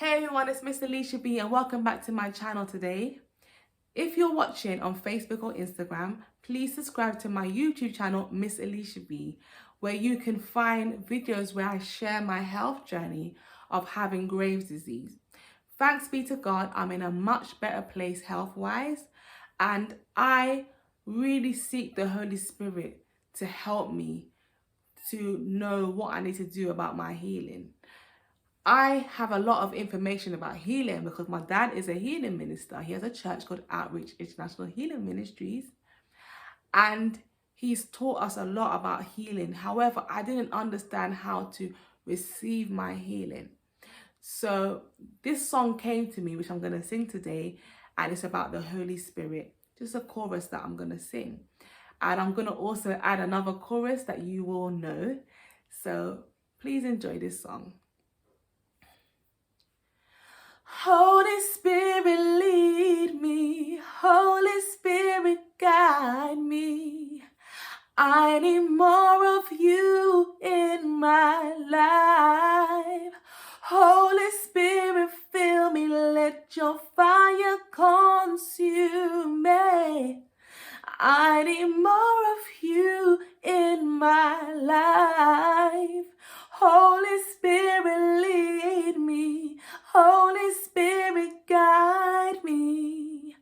Hey everyone, it's Ms Alisha B and welcome back to my channel today. If you're watching on Facebook or Instagram, please subscribe to my YouTube channel, Ms Alisha B, where you can find videos where I share my health journey of having Graves' disease. Thanks be to God, I'm in a much better place health-wise, and I really seek the Holy Spirit to help me to know what I need to do about my healing. I have a lot of information about healing because my dad is a healing minister. He has a church called Outreach International Healing Ministries, and he's taught us a lot about healing. However, I didn't understand how to receive my healing. So this song came to me, which I'm going to sing today, and it's about the Holy Spirit. Just a chorus that I'm going to sing. And I'm going to also add another chorus that you all know. So please enjoy this song. Holy Spirit, lead me. Holy Spirit, guide me. I need more of you in my life. Holy Spirit, fill me. Let your fire consume me. I need more of you in my life. Holy Spirit, lead me. Holy Spirit, guide me.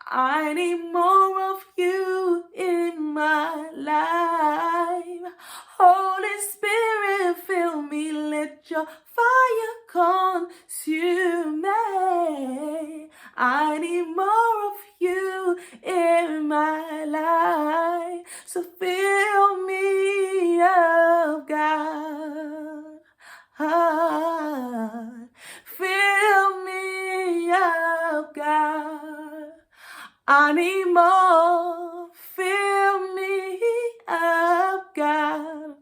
I need more of you in my life. Holy Spirit, fill me. Let your fire consume me. I need more of you in my life. So fill me up, God. Fill me up, God. I need more. Fill me up, God.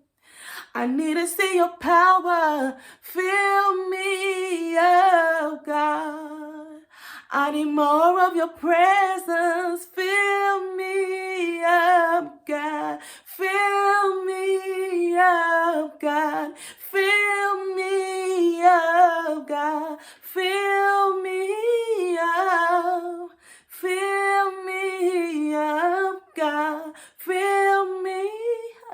I need to see your power. Fill me up, God. I need more of your presence. Fill me up, God. Fill me up, God. Fill me up, God. Fill me up. Fill me up, God. Fill me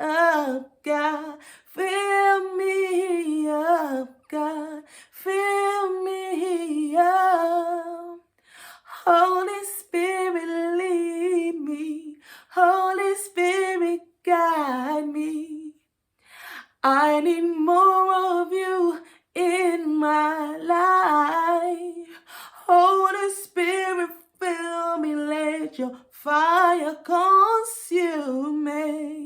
up, God. Fill me up, God. Fill me up. Holy Spirit, lead me. Holy Spirit, guide me. I need more of you in my life. Holy Spirit, fill me. Let your fire consume me.